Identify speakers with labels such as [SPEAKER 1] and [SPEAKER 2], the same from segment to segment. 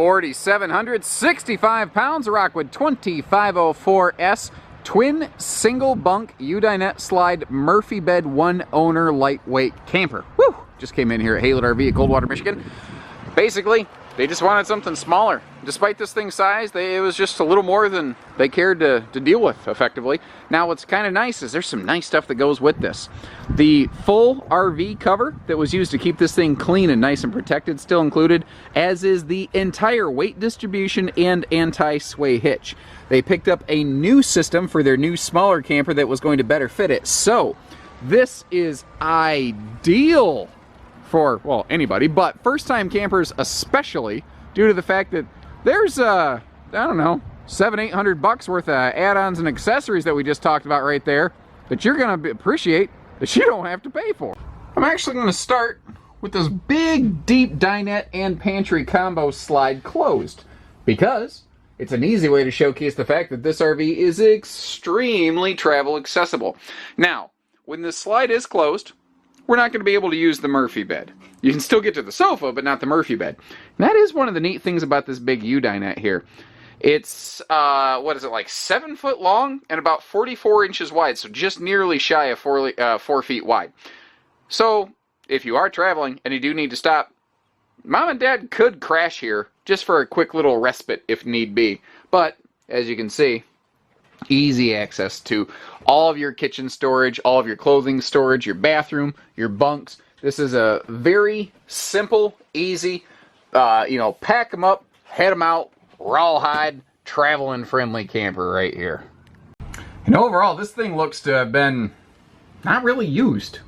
[SPEAKER 1] 4,765 pounds, Rockwood 2504S, twin single bunk Udinette slide Murphy bed, one owner lightweight camper. Woo! Just came in here at Haylett RV at Coldwater, Michigan. Basically, they just wanted something smaller. Despite this thing's size, it was just a little more than they cared to deal with, effectively. Now, what's kind of nice is there's some nice stuff that goes with this. The full RV cover that was used to keep this thing clean and nice and protected still included, as is the entire weight distribution and anti-sway hitch. They picked up a new system for their new smaller camper that was going to better fit it. So, this is ideal for, well, anybody, but first-time campers especially, due to the fact that there's, I don't know, $700-800 worth of add-ons and accessories that we just talked about right there that you're going to appreciate that you don't have to pay for. I'm actually going to start with this big, deep dinette and pantry combo slide closed, because it's an easy way to showcase the fact that this RV is extremely travel accessible. Now, when the slide is closed, we're not going to be able to use the Murphy bed. You can still get to the sofa, but not the Murphy bed. And that is one of the neat things about this big U-dinette here. It's, what is it, like 7 foot long and about 44 inches wide, so just nearly shy of 4 feet wide. So, if you are traveling and you do need to stop, Mom and Dad could crash here just for a quick little respite if need be. But, as you can see, easy access to all of your kitchen storage, all of your clothing storage, your bathroom, your bunks. This is a very simple, easy, pack them up, head them out, rawhide, traveling friendly camper right here. And overall, this thing looks to have been not really used.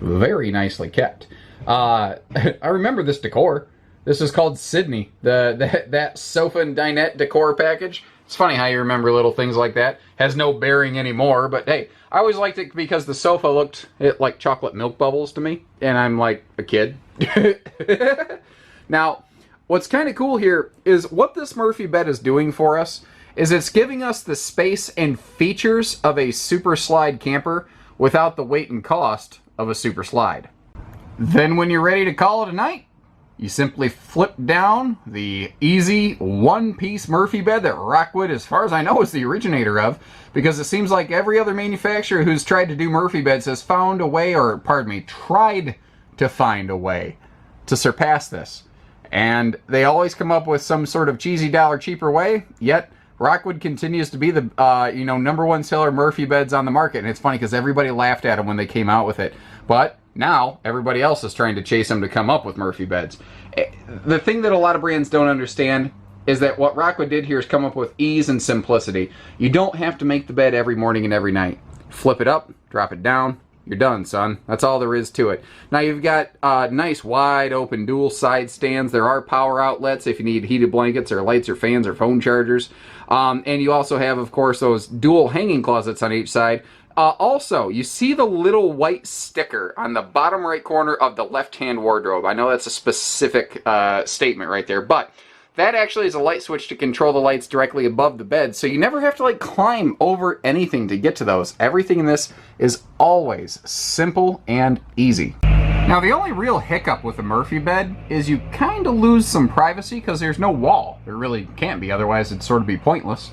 [SPEAKER 1] Very nicely kept. I remember this decor. This is called Sydney, that sofa and dinette decor package. It's funny how you remember little things like that. Has no bearing anymore, but hey, I always liked it because the sofa looked like chocolate milk bubbles to me, and I'm like a kid. Now, what's kind of cool here is what this Murphy bed is doing for us is it's giving us the space and features of a super slide camper without the weight and cost of a super slide. Then when you're ready to call it a night, you simply flip down the easy one-piece Murphy bed that Rockwood, as far as I know, is the originator of, because it seems like every other manufacturer who's tried to do Murphy beds has found a way, or pardon me, tried to find a way to surpass this. And they always come up with some sort of cheesy dollar cheaper way, yet Rockwood continues to be the number one seller Murphy beds on the market. And it's funny because everybody laughed at them when they came out with it. But now everybody else is trying to chase them to come up with Murphy beds. The thing that a lot of brands don't understand is that what Rockwood did here is come up with ease and simplicity. You don't have to make the bed every morning and every night. Flip it up, drop it down, you're done, son. That's all there is to it. Now you've got nice wide open dual side stands. There are power outlets if you need heated blankets or lights or fans or phone chargers. And you also have, of course, those dual hanging closets on each side. Also, you see the little white sticker on the bottom right corner of the left-hand wardrobe. I know that's a specific statement right there, but that actually is a light switch to control the lights directly above the bed, so you never have to climb over anything to get to those. Everything in this is always simple and easy. Now, the only real hiccup with the Murphy bed is you kind of lose some privacy because there's no wall. There really can't be, otherwise it'd sort of be pointless.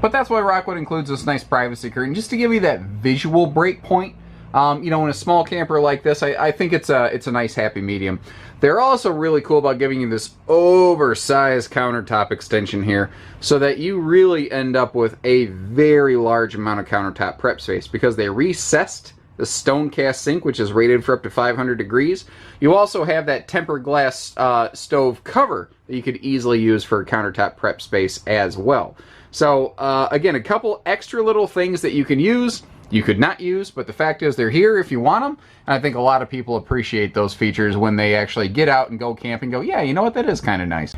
[SPEAKER 1] But that's why Rockwood includes this nice privacy curtain, just to give you that visual break point. In a small camper like this, I think it's a nice happy medium. They're also really cool about giving you this oversized countertop extension here, so that you really end up with a very large amount of countertop prep space, because they recessed the stone cast sink, which is rated for up to 500 degrees. You also have that tempered glass stove cover that you could easily use for countertop prep space as well. So, again, a couple extra little things that you can use, you could not use, but the fact is they're here if you want them. And I think a lot of people appreciate those features when they actually get out and go camping and go, yeah, you know what, that is kind of nice.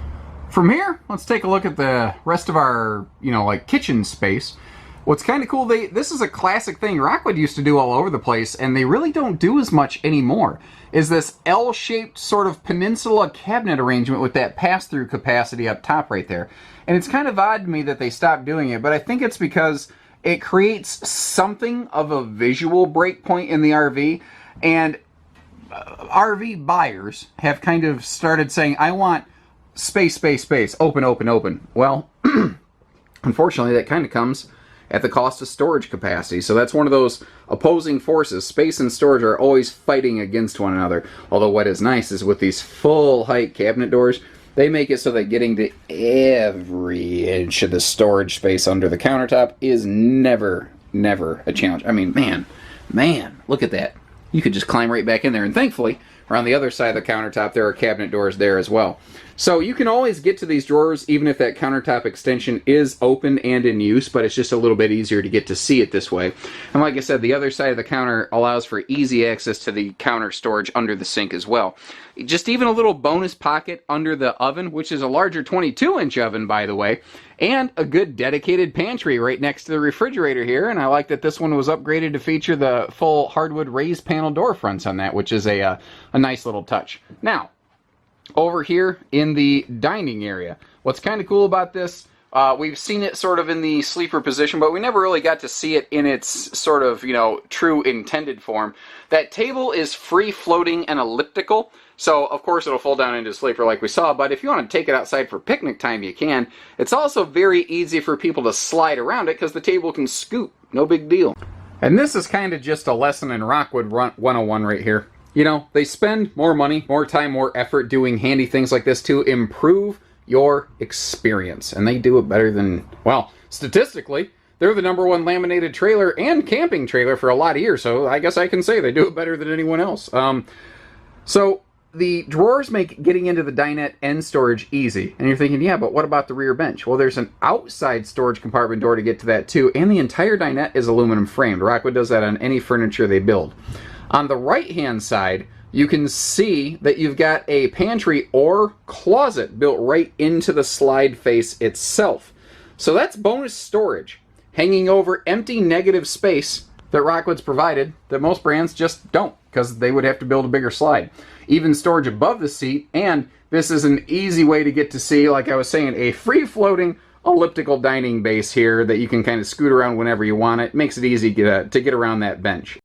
[SPEAKER 1] From here, let's take a look at the rest of our, kitchen space. What's kind of cool, this is a classic thing Rockwood used to do all over the place, and they really don't do as much anymore, is this L-shaped sort of peninsula cabinet arrangement with that pass-through capacity up top right there. And it's kind of odd to me that they stopped doing it, but I think it's because it creates something of a visual break point in the RV, and RV buyers have kind of started saying, I want space, space, space, open, open, open. Well, unfortunately, that kind of comes at the cost of storage capacity. So that's one of those opposing forces. Space and storage are always fighting against one another. Although what is nice is with these full height cabinet doors, they make it so that getting to every inch of the storage space under the countertop is never a challenge. I mean, man, look at that. You could just climb right back in there. And thankfully, around the other side of the countertop, there are cabinet doors there as well. So you can always get to these drawers even if that countertop extension is open and in use, but it's just a little bit easier to get to see it this way. And like I said, the other side of the counter allows for easy access to the counter storage under the sink as well. Just even a little bonus pocket under the oven, which is a larger 22-inch oven, by the way, and a good dedicated pantry right next to the refrigerator here. And I like that this one was upgraded to feature the full hardwood raised panel door fronts on that, which is a nice little touch. Now, over here in the dining area, what's kind of cool about this, we've seen it sort of in the sleeper position, but we never really got to see it in its sort of, true intended form. That table is free floating and elliptical, so of course it'll fold down into a sleeper like we saw, but if you want to take it outside for picnic time, you can. It's also very easy for people to slide around it because the table can scoot. No big deal. And this is kind of just a lesson in Rockwood 101 right here. They spend more money, more time, more effort doing handy things like this to improve your experience. And they do it better than, well, statistically, they're the #1 laminated trailer and camping trailer for a lot of years. So I guess I can say they do it better than anyone else. So the drawers make getting into the dinette and storage easy. And you're thinking, yeah, but what about the rear bench? Well, there's an outside storage compartment door to get to that too. And the entire dinette is aluminum framed. Rockwood does that on any furniture they build. On the right-hand side, you can see that you've got a pantry or closet built right into the slide face itself. So that's bonus storage, hanging over empty negative space that Rockwood's provided that most brands just don't, because they would have to build a bigger slide. Even storage above the seat, and this is an easy way to get to see, like I was saying, a free-floating elliptical dining base here that you can kind of scoot around whenever you want it. Makes it easy to get around that bench.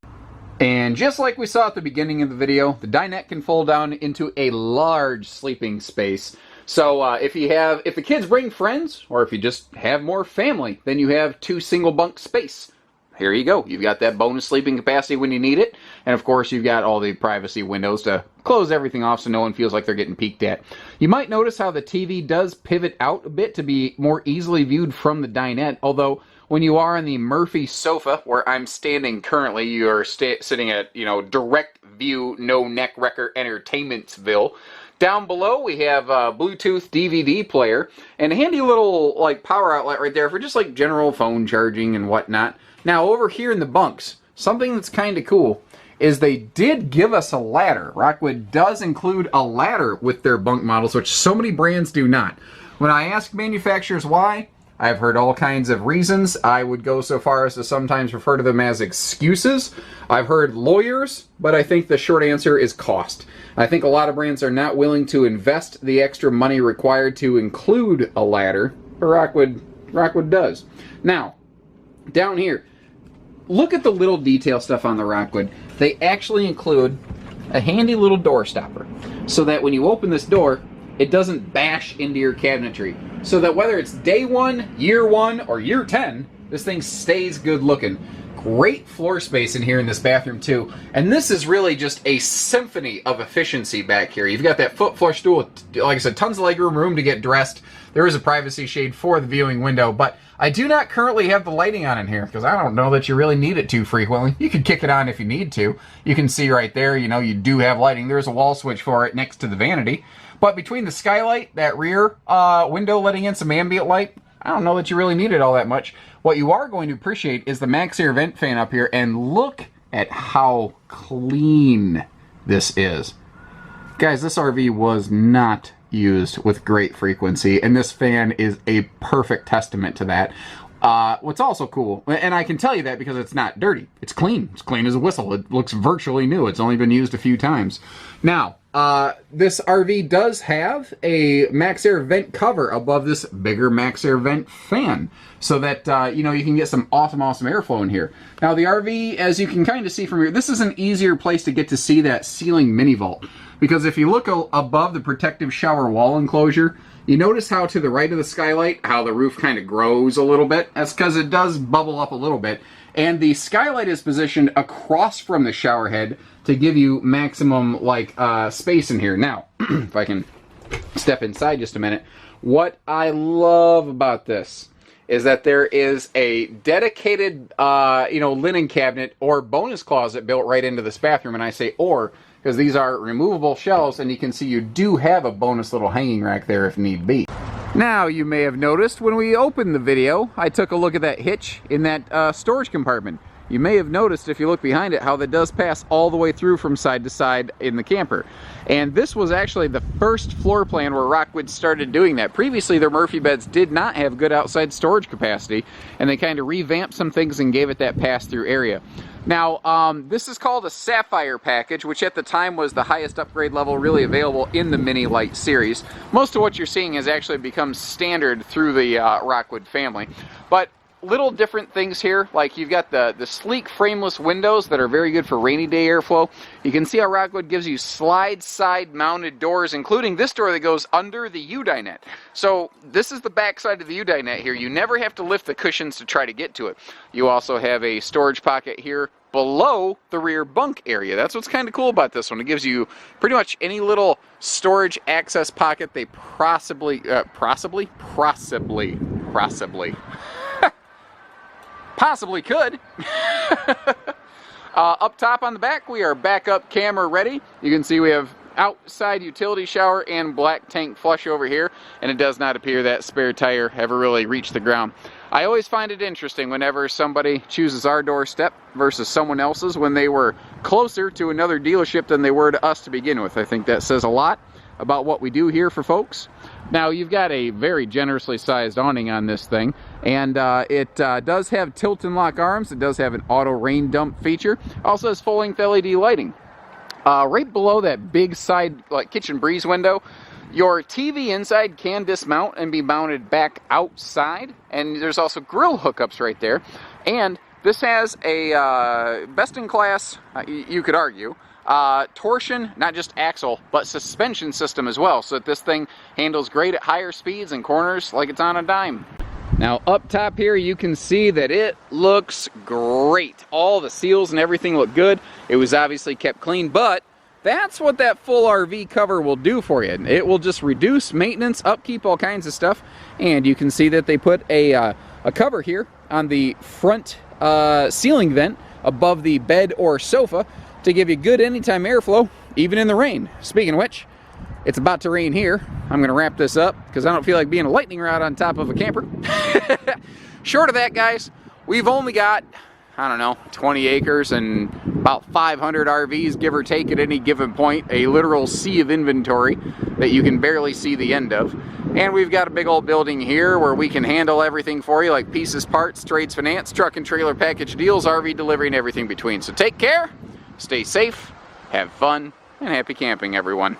[SPEAKER 1] And just like we saw at the beginning of the video, the dinette can fold down into a large sleeping space. So if the kids bring friends, or if you just have more family, then you have 2 single bunk space. Here you go. You've got that bonus sleeping capacity when you need it. And of course, you've got all the privacy windows to close everything off so no one feels like they're getting peeked at. You might notice how the TV does pivot out a bit to be more easily viewed from the dinette, although when you are on the Murphy sofa, where I'm standing currently, you are sitting at, direct view, no neck wrecker entertainmentsville. Down below, we have a Bluetooth DVD player and a handy little power outlet right there for just general phone charging and whatnot. Now, over here in the bunks, something that's kind of cool is they did give us a ladder. Rockwood does include a ladder with their bunk models, which so many brands do not. When I ask manufacturers why, I've heard all kinds of reasons. I would go so far as to sometimes refer to them as excuses. I've heard lawyers, but I think the short answer is cost. I think a lot of brands are not willing to invest the extra money required to include a ladder, but Rockwood does. Now, down here, look at the little detail stuff on the Rockwood. They actually include a handy little door stopper, so that when you open this door, it doesn't bash into your cabinetry. So that whether it's day 1, year 1, or year 10, this thing stays good looking. Great floor space in here in this bathroom too. And this is really just a symphony of efficiency back here. You've got that foot flush stool, like I said, tons of legroom, room to get dressed. There is a privacy shade for the viewing window, but I do not currently have the lighting on in here because I don't know that you really need it too frequently. You could kick it on if you need to. You can see right there, you do have lighting. There's a wall switch for it next to the vanity. But between the skylight, that rear window letting in some ambient light, I don't know that you really need it all that much. What you are going to appreciate is the Maxxair Vent Fan up here, and look at how clean this is. Guys, this RV was not used with great frequency, and this fan is a perfect testament to that. What's also cool, and I can tell you that because it's not dirty. It's clean. It's clean as a whistle. It looks virtually new. It's only been used a few times. Now, this RV does have a Maxxair vent cover above this bigger Maxxair Vent Fan, so that, you can get some awesome airflow in here. Now, the RV, as you can kind of see from here, this is an easier place to get to see that ceiling mini vault. Because if you look above the protective shower wall enclosure, You notice how to the right of the skylight, how the roof kind of grows a little bit? That's because it does bubble up a little bit. And the skylight is positioned across from the shower head to give you maximum space in here. Now, if I can step inside just a minute, what I love about this is that there is a dedicated linen cabinet or bonus closet built right into this bathroom. And I say or because these are removable shelves, and you can see you do have a bonus little hanging rack there if need be. Now, you may have noticed when we opened the video, I took a look at that hitch in that storage compartment. You may have noticed, if you look behind it, how that does pass all the way through from side to side in the camper. And this was actually the first floor plan where Rockwood started doing that. Previously, their Murphy beds did not have good outside storage capacity, and they kind of revamped some things and gave it that pass-through area. Now, this is called a Sapphire Package, which at the time was the highest upgrade level really available in the Mini Lite series. Most of what you're seeing has actually become standard through the Rockwood family. But little different things here, like you've got the sleek frameless windows that are very good for rainy day airflow. You can see how Rockwood gives you slide side mounted doors, including this door that goes under the U-dinette. So this is the back side of the U-dinette here. You never have to lift the cushions to try to get to it. You also have a storage pocket here below the rear bunk area. That's what's kind of cool about this one. It gives you pretty much any little storage access pocket they possibly could. Up top on the back, we are backup camera ready. You can see we have outside utility shower and black tank flush over here, and it does not appear that spare tire ever really reached the ground. I always find it interesting whenever somebody chooses our doorstep versus someone else's when they were closer to another dealership than they were to us to begin with. I think that says a lot about what we do here for folks. Now, you've got a very generously sized awning on this thing, and it does have tilt and lock arms. It does have an auto rain dump feature. Also has full-length LED lighting. Right below that big side kitchen breeze window, your TV inside can dismount and be mounted back outside, and there's also grill hookups right there. And this has a best-in-class, you could argue, torsion, not just axle, but suspension system as well, so that this thing handles great at higher speeds and corners like it's on a dime. Now, up top here, you can see that it looks great. All the seals and everything look good. It was obviously kept clean, but that's what that full RV cover will do for you. It will just reduce maintenance, upkeep, all kinds of stuff. And you can see that they put a cover here on the front ceiling vent above the bed or sofa to give you good anytime airflow, even in the rain. Speaking of which, it's about to rain here. I'm going to wrap this up because I don't feel like being a lightning rod on top of a camper. Short of that, guys, we've only got, I don't know, 20 acres and about 500 RVs, give or take, at any given point. A literal sea of inventory that you can barely see the end of. And we've got a big old building here where we can handle everything for you, like pieces, parts, trades, finance, truck and trailer package deals, RV delivery, and everything between. So take care, stay safe, have fun, and happy camping, everyone.